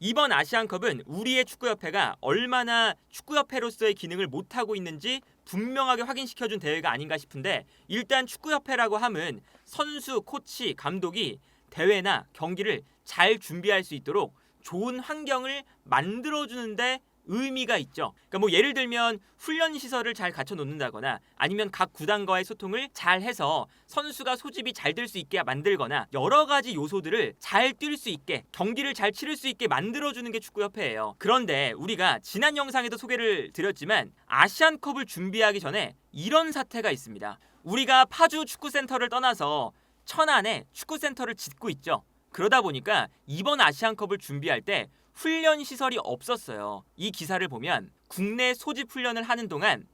이번 아시안컵은 우리의 축구협회가 얼마나 축구협회로서의 기능을 못하고 있는지 분명하게 확인시켜준 대회가 아닌가 싶은데, 일단 축구협회라고 함은 선수, 코치, 감독이 대회나 경기를 잘 준비할 수 있도록 좋은 환경을 만들어주는데 의미가 있죠. 그러니까 뭐 예를 들면 훈련 시설을 잘 갖춰 놓는다거나, 아니면 각 구단과의 소통을 잘 해서 선수가 소집이 잘 될 수 있게 만들거나, 여러 가지 요소들을 잘 뛸 수 있게, 경기를 잘 치를 수 있게 만들어주는 게 축구협회예요. 그런데 우리가 지난 영상에도 소개를 드렸지만 아시안컵을 준비하기 전에 이런 사태가 있습니다. 우리가 파주 축구센터를 떠나서 천안에 축구센터를 짓고 있죠. 그러다 보니까 이번 아시안컵을 준비할 때 훈련 시설이 없었어요. 이 기사를 보면 국내 소집 훈련을 하는 동안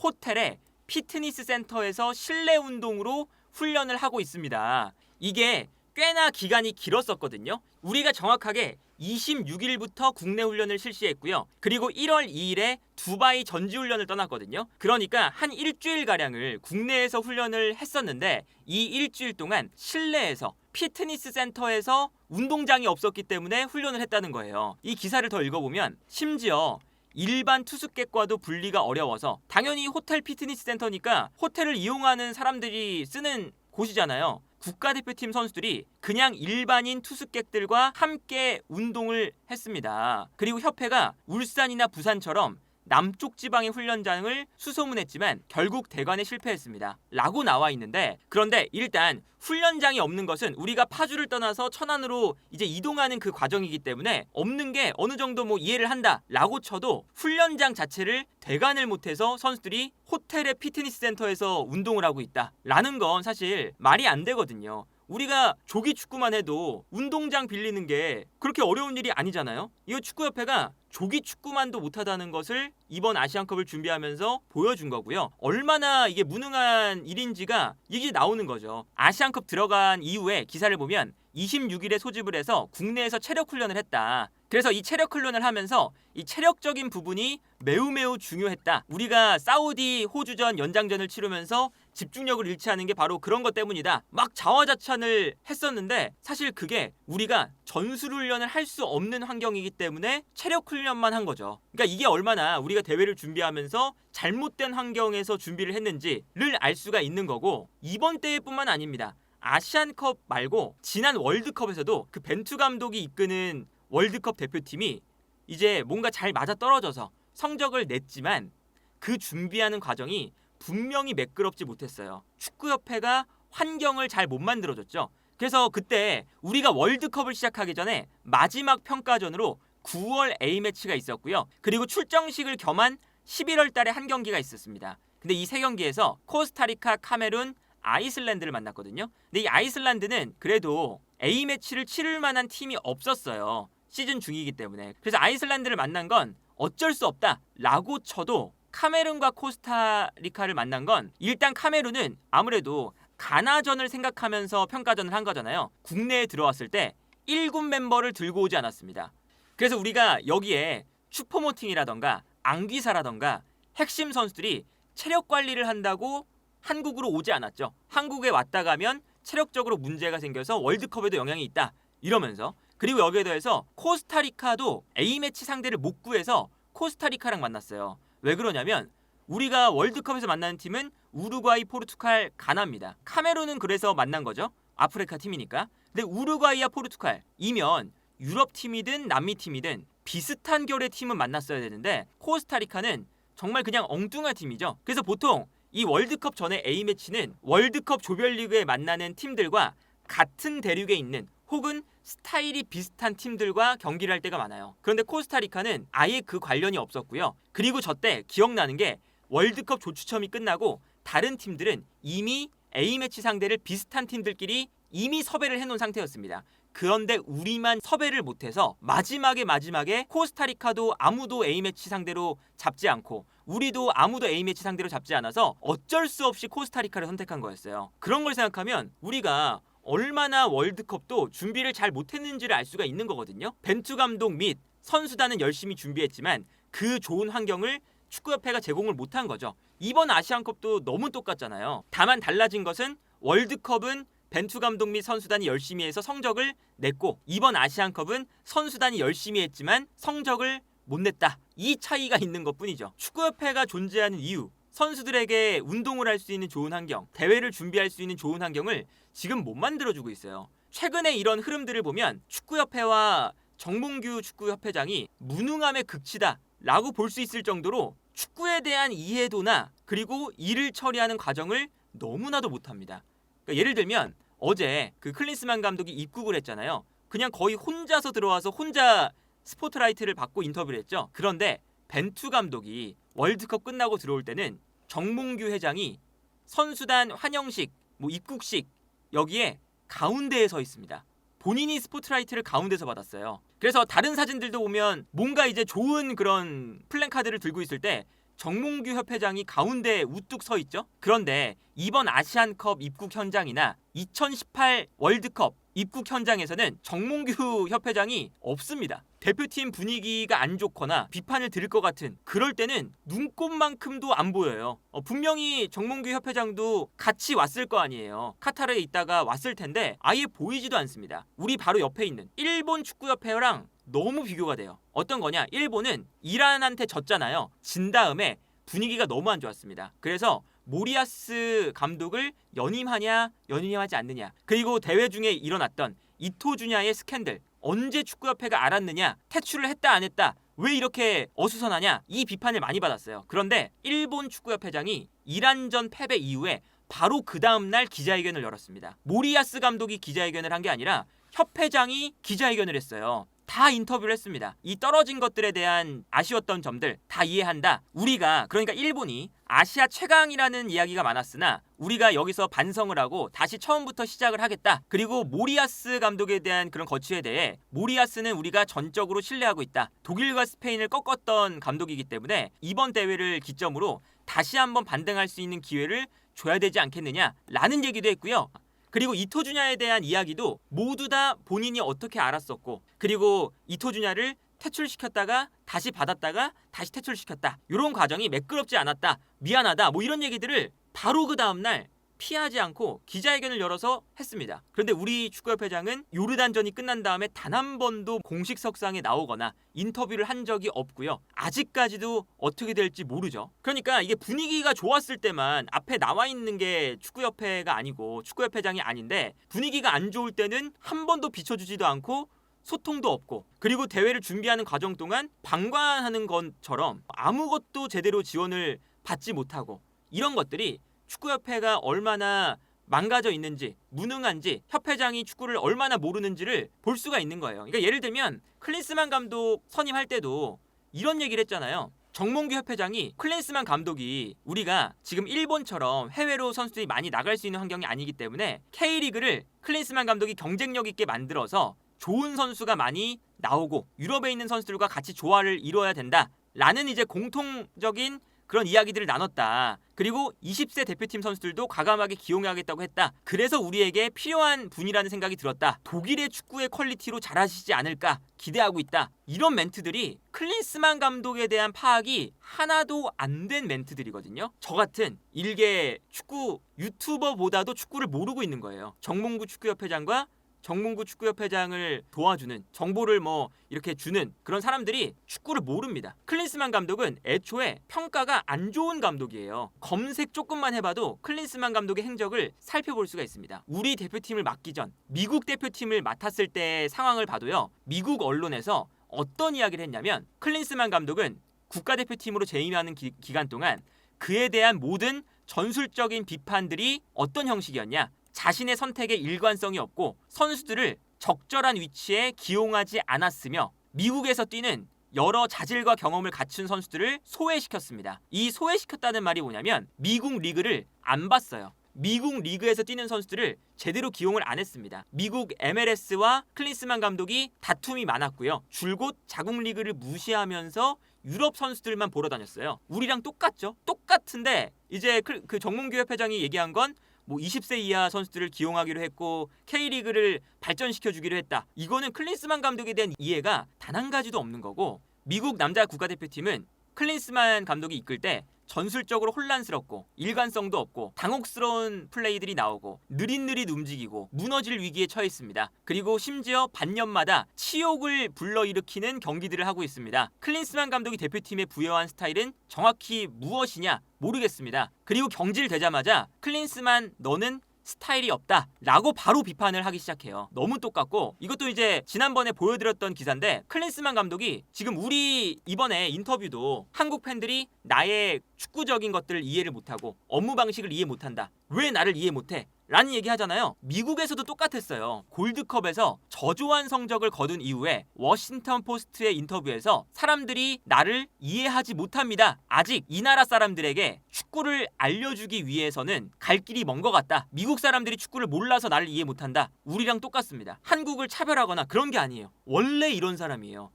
호텔의 피트니스 센터에서 실내 운동으로 훈련을 하고 있습니다. 이게 꽤나 기간이 길었었거든요. 우리가 정확하게 26일부터 국내 훈련을 실시했고요. 그리고 1월 2일에 두바이 전지훈련을 떠났거든요. 그러니까 한 일주일가량을 국내에서 훈련을 했었는데, 이 일주일 동안 실내에서 피트니스 센터에서 운동장이 없었기 때문에 훈련을 했다는 거예요. 이 기사를 더 읽어보면 심지어 일반 투숙객과도 분리가 어려워서, 당연히 호텔 피트니스 센터니까 호텔을 이용하는 사람들이 쓰는 곳이잖아요. 국가대표팀 선수들이 그냥 일반인 투숙객들과 함께 운동을 했습니다. 그리고 협회가 울산이나 부산처럼 남쪽 지방의 훈련장을 수소문했지만 결국 대관에 실패했습니다. 라고 나와 있는데, 그런데 일단 훈련장이 없는 것은 우리가 파주를 떠나서 천안으로 이제 이동하는 그 과정이기 때문에 없는 게 어느 정도 뭐 이해를 한다 라고 쳐도, 훈련장 자체를 대관을 못해서 선수들이 호텔의 피트니스 센터에서 운동을 하고 있다 라는 건 사실 말이 안 되거든요. 우리가 조기 축구만 해도 운동장 빌리는 게 그렇게 어려운 일이 아니잖아요. 이거 축구협회가 조기 축구만도 못하다는 것을 이번 아시안컵을 준비하면서 보여준 거고요. 얼마나 이게 무능한 일인지가 이게 나오는 거죠. 아시안컵 들어간 이후에 기사를 보면 26일에 소집을 해서 국내에서 체력 훈련을 했다. 그래서 이 체력 훈련을 하면서 이 체력적인 부분이 매우 중요했다. 우리가 사우디 호주전 연장전을 치르면서 집중력을 잃지 않은 게 바로 그런 것 때문이다. 막 자화자찬을 했었는데, 사실 그게 우리가 전술훈련을 할 수 없는 환경이기 때문에 체력 훈련만 한 거죠. 그러니까 이게 얼마나 우리가 대회를 준비하면서 잘못된 환경에서 준비를 했는지를 알 수가 있는 거고, 이번 대회뿐만 아닙니다. 아시안컵 말고 지난 월드컵에서도 그 벤투 감독이 이끄는 월드컵 대표팀이 이제 뭔가 잘 맞아떨어져서 성적을 냈지만 그 준비하는 과정이 분명히 매끄럽지 못했어요. 축구협회가 환경을 잘 못 만들어줬죠. 그래서 그때 우리가 월드컵을 시작하기 전에 마지막 평가전으로 9월 A매치가 있었고요. 그리고 출정식을 겸한 11월 달에 한 경기가 있었습니다. 근데 이 세 경기에서 코스타리카, 카메룬, 아이슬란드를 만났거든요. 근데 이 아이슬란드는 그래도 A매치를 치를 만한 팀이 없었어요. 시즌 중이기 때문에. 그래서 아이슬란드를 만난 건 어쩔 수 없다 라고 쳐도, 카메룬과 코스타리카를 만난 건 일단 카메룬은 아무래도 가나전을 생각하면서 평가전을 한 거잖아요. 국내에 들어왔을 때 1군 멤버를 들고 오지 않았습니다. 그래서 우리가 여기에 슈퍼모팅이라던가 앙귀사라던가 핵심 선수들이 체력 관리를 한다고 한국으로 오지 않았죠. 한국에 왔다 가면 체력적으로 문제가 생겨서 월드컵에도 영향이 있다 이러면서. 그리고 여기에 더해서 코스타리카도 A매치 상대를 못 구해서 코스타리카랑 만났어요. 왜 그러냐면 우리가 월드컵에서 만나는 팀은 우루과이, 포르투갈, 가나입니다. 카메룬은 그래서 만난 거죠. 아프리카 팀이니까. 근데 우루과이와 포르투갈이면 유럽 팀이든 남미 팀이든 비슷한 결의 팀은 만났어야 되는데, 코스타리카는 정말 그냥 엉뚱한 팀이죠. 그래서 보통 이 월드컵 전에 A매치는 월드컵 조별리그에 만나는 팀들과 같은 대륙에 있는, 혹은 스타일이 비슷한 팀들과 경기를 할 때가 많아요. 그런데 코스타리카는 아예 그 관련이 없었고요. 그리고 저때 기억나는 게, 월드컵 조추첨이 끝나고 다른 팀들은 이미 A매치 상대를 비슷한 팀들끼리 이미 섭외를 해놓은 상태였습니다. 그런데 우리만 섭외를 못해서 마지막에 코스타리카도 아무도 A매치 상대로 잡지 않고 우리도 아무도 A매치 상대로 잡지 않아서 어쩔 수 없이 코스타리카를 선택한 거였어요. 그런 걸 생각하면 우리가 얼마나 월드컵도 준비를 잘 못했는지를 알 수가 있는 거거든요. 벤투 감독 및 선수단은 열심히 준비했지만 그 좋은 환경을 축구협회가 제공을 못한 거죠. 이번 아시안컵도 너무 똑같잖아요. 다만 달라진 것은 월드컵은 벤투 감독 및 선수단이 열심히 해서 성적을 냈고 이번 아시안컵은 선수단이 열심히 했지만 성적을 못 냈다. 이 차이가 있는 것뿐이죠. 축구협회가 존재하는 이유, 선수들에게 운동을 할 수 있는 좋은 환경, 대회를 준비할 수 있는 좋은 환경을 지금 못 만들어주고 있어요. 최근에 이런 흐름들을 보면 축구협회와 정몽규 축구협회장이 무능함의 극치다 라고 볼 수 있을 정도로 축구에 대한 이해도나 그리고 일을 처리하는 과정을 너무나도 못합니다. 그러니까 예를 들면 어제 그 클린스만 감독이 입국을 했잖아요. 그냥 거의 혼자서 들어와서 혼자 스포트라이트를 받고 인터뷰를 했죠. 그런데 벤투 감독이 월드컵 끝나고 들어올 때는 정몽규 회장이 선수단 환영식, 입국식 여기에 가운데에 서 있습니다. 본인이 스포트라이트를 가운데서 받았어요. 그래서 다른 사진들도 보면 뭔가 이제 좋은 그런 플랜카드를 들고 있을 때 정몽규 협회장이 가운데에 우뚝 서 있죠. 그런데 이번 아시안컵 입국 현장이나 2018 월드컵 입국 현장에서는 정몽규 협회장이 없습니다. 대표팀 분위기가 안 좋거나 비판을 들을 것 같은 그럴 때는 눈꼽만큼도 안 보여요. 분명히 정몽규 협회장도 같이 왔을 거 아니에요. 카타르에 있다가 왔을 텐데 아예 보이지도 않습니다. 우리 바로 옆에 있는 일본 축구협회랑 너무 비교가 돼요. 어떤 거냐? 일본은 이란한테 졌잖아요. 진 다음에 분위기가 너무 안 좋았습니다. 그래서 모리아스 감독을 연임하냐 연임하지 않느냐, 그리고 대회 중에 일어났던 이토주냐의 스캔들, 언제 축구협회가 알았느냐, 퇴출을 했다 안 했다, 왜 이렇게 어수선하냐, 이 비판을 많이 받았어요. 그런데 일본 축구협회장이 이란전 패배 이후에 바로 그 다음날 기자회견을 열었습니다. 모리아스 감독이 기자회견을 한 게 아니라 협회장이 기자회견을 했어요. 다 인터뷰를 했습니다. 이 떨어진 것들에 대한 아쉬웠던 점들 다 이해한다. 우리가, 그러니까 일본이 아시아 최강이라는 이야기가 많았으나 우리가 여기서 반성을 하고 다시 처음부터 시작을 하겠다. 그리고 모리아스 감독에 대한 그런 거취에 대해 모리아스는 우리가 전적으로 신뢰하고 있다. 독일과 스페인을 꺾었던 감독이기 때문에 이번 대회를 기점으로 다시 한번 반등할 수 있는 기회를 줘야 되지 않겠느냐라는 얘기도 했고요. 그리고 이토주냐에 대한 이야기도 모두 다 본인이 어떻게 알았었고, 그리고 이토주냐를 퇴출시켰다가 다시 받았다가 다시 퇴출시켰다, 이런 과정이 매끄럽지 않았다, 미안하다, 이런 얘기들을 바로 그 다음날 피하지 않고 기자회견을 열어서 했습니다. 그런데 우리 축구협회장은 요르단전이 끝난 다음에 단 한 번도 공식 석상에 나오거나 인터뷰를 한 적이 없고요. 아직까지도 어떻게 될지 모르죠. 그러니까 이게 분위기가 좋았을 때만 앞에 나와 있는 게 축구협회가 아니고 축구협회장이 아닌데, 분위기가 안 좋을 때는 한 번도 비춰주지도 않고 소통도 없고, 그리고 대회를 준비하는 과정 동안 방관하는 것처럼 아무것도 제대로 지원을 받지 못하고, 이런 것들이 축구협회가 얼마나 망가져 있는지, 무능한지, 협회장이 축구를 얼마나 모르는지를 볼 수가 있는 거예요. 그러니까 예를 들면 클린스만 감독 선임할 때도 이런 얘기를 했잖아요. 정몽규 협회장이 클린스만 감독이 우리가 지금 일본처럼 해외로 선수들이 많이 나갈 수 있는 환경이 아니기 때문에 K리그를 클린스만 감독이 경쟁력 있게 만들어서 좋은 선수가 많이 나오고 유럽에 있는 선수들과 같이 조화를 이뤄야 된다라는 이제 공통적인 그런 이야기들을 나눴다. 그리고 20세 대표팀 선수들도 과감하게 기용하겠다고 했다. 그래서 우리에게 필요한 분이라는 생각이 들었다. 독일의 축구의 퀄리티로 잘하시지 않을까 기대하고 있다. 이런 멘트들이 클린스만 감독에 대한 파악이 하나도 안 된 멘트들이거든요. 저 같은 일개 축구 유튜버보다도 축구를 모르고 있는 거예요. 정몽구 축구협회장과 정몽구 축구협회장을 도와주는, 정보를 이렇게 주는 그런 사람들이 축구를 모릅니다. 클린스만 감독은 애초에 평가가 안 좋은 감독이에요. 검색 조금만 해봐도 클린스만 감독의 행적을 살펴볼 수가 있습니다. 우리 대표팀을 맡기 전 미국 대표팀을 맡았을 때의 상황을 봐도요, 미국 언론에서 어떤 이야기를 했냐면, 클린스만 감독은 국가대표팀으로 재임하는 기간 동안 그에 대한 모든 전술적인 비판들이 어떤 형식이었냐, 자신의 선택에 일관성이 없고 선수들을 적절한 위치에 기용하지 않았으며 미국에서 뛰는 여러 자질과 경험을 갖춘 선수들을 소외시켰습니다. 이 소외시켰다는 말이 뭐냐면 미국 리그를 안 봤어요. 미국 리그에서 뛰는 선수들을 제대로 기용을 안 했습니다. 미국 MLS와 클린스만 감독이 다툼이 많았고요. 줄곧 자국 리그를 무시하면서 유럽 선수들만 보러 다녔어요. 우리랑 똑같죠? 똑같은데 이제 그 정몽규 협회장이 얘기한 건 20세 이하 선수들을 기용하기로 했고 K리그를 발전시켜주기로 했다. 이거는 클린스만 감독에 대한 이해가 단 한 가지도 없는 거고, 미국 남자 국가대표팀은 클린스만 감독이 이끌 때 전술적으로 혼란스럽고 일관성도 없고 당혹스러운 플레이들이 나오고 느릿느릿 움직이고 무너질 위기에 처해 있습니다. 그리고 심지어 반년마다 치욕을 불러일으키는 경기들을 하고 있습니다. 클린스만 감독이 대표팀에 부여한 스타일은 정확히 무엇이냐 모르겠습니다. 그리고 경질되자마자 클린스만 너는 스타일이 없다 라고 바로 비판을 하기 시작해요. 너무 똑같고 이것도 이제 지난번에 보여드렸던 기사인데 클린스만 감독이 지금 우리 이번에 인터뷰도 한국 팬들이 나의 축구적인 것들을 이해를 못하고 업무 방식을 이해 못한다. 왜 나를 이해 못해? 라는 얘기 하잖아요. 미국에서도 똑같았어요. 골드컵에서 저조한 성적을 거둔 이후에 워싱턴 포스트의 인터뷰에서 사람들이 나를 이해하지 못합니다. 아직 이 나라 사람들에게 축구를 알려주기 위해서는 갈 길이 먼 것 같다. 미국 사람들이 축구를 몰라서 나를 이해 못한다. 우리랑 똑같습니다. 한국을 차별하거나 그런 게 아니에요. 원래 이런 사람이에요.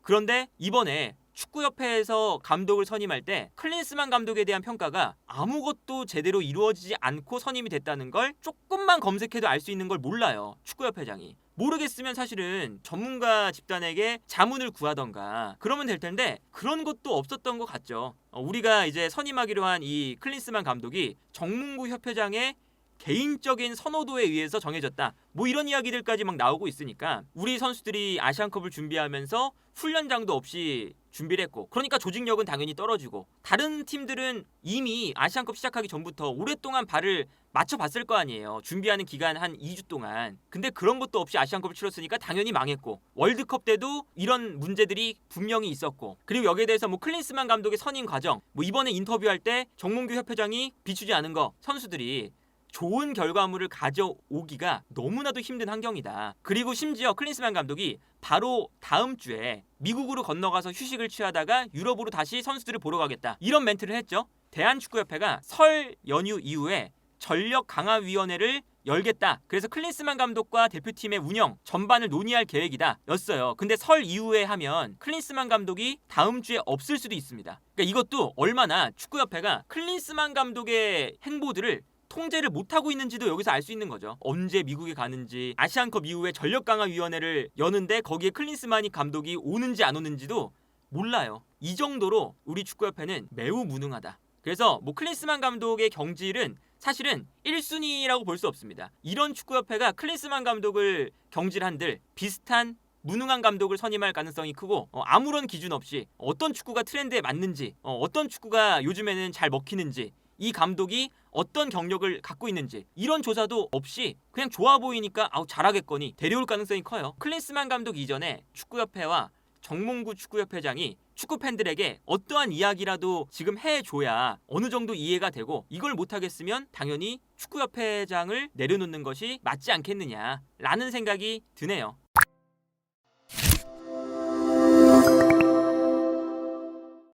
그런데 이번에 축구협회에서 감독을 선임할 때 클린스만 감독에 대한 평가가 아무것도 제대로 이루어지지 않고 선임이 됐다는 걸 조금만 검색해도 알 수 있는 걸 몰라요. 축구협회장이. 모르겠으면 사실은 전문가 집단에게 자문을 구하던가 그러면 될 텐데 그런 것도 없었던 것 같죠. 우리가 이제 선임하기로 한 이 클린스만 감독이 정문구 협회장의 개인적인 선호도에 의해서 정해졌다. 뭐 이런 이야기들까지 막 나오고 있으니까 우리 선수들이 아시안컵을 준비하면서 훈련장도 없이 준비를 했고 그러니까 조직력은 당연히 떨어지고 다른 팀들은 이미 아시안컵 시작하기 전부터 오랫동안 발을 맞춰봤을 거 아니에요. 준비하는 기간 한 2주 동안. 근데 그런 것도 없이 아시안컵을 치렀으니까 당연히 망했고 월드컵 때도 이런 문제들이 분명히 있었고 그리고 여기에 대해서 뭐 클린스만 감독의 선임 과정 뭐 이번에 인터뷰할 때 정몽규 협회장이 비추지 않은 거 선수들이 좋은 결과물을 가져오기가 너무나도 힘든 환경이다. 그리고 심지어 클린스만 감독이 바로 다음 주에 미국으로 건너가서 휴식을 취하다가 유럽으로 다시 선수들을 보러 가겠다. 이런 멘트를 했죠. 대한축구협회가 설 연휴 이후에 전력강화위원회를 열겠다. 그래서 클린스만 감독과 대표팀의 운영 전반을 논의할 계획이다 였어요. 근데 설 이후에 하면 클린스만 감독이 다음 주에 없을 수도 있습니다. 그러니까 이것도 얼마나 축구협회가 클린스만 감독의 행보들을 통제를 못하고 있는지도 여기서 알 수 있는 거죠. 언제 미국에 가는지 아시안컵 이후에 전력강화위원회를 여는데 거기에 클린스만 감독이 오는지 안 오는지도 몰라요. 이 정도로 우리 축구협회는 매우 무능하다. 그래서 뭐 클린스만 감독의 경질은 사실은 1순위라고 볼 수 없습니다. 이런 축구협회가 클린스만 감독을 경질한들 비슷한 무능한 감독을 선임할 가능성이 크고 아무런 기준 없이 어떤 축구가 트렌드에 맞는지 어떤 축구가 요즘에는 잘 먹히는지 이 감독이 어떤 경력을 갖고 있는지 이런 조사도 없이 그냥 좋아 보이니까 잘하겠거니 데려올 가능성이 커요. 클린스만 감독 이전에 축구협회와 정몽구 축구협회장이 축구 팬들에게 어떠한 이야기라도 지금 해줘야 어느 정도 이해가 되고 이걸 못하겠으면 당연히 축구협회장을 내려놓는 것이 맞지 않겠느냐라는 생각이 드네요.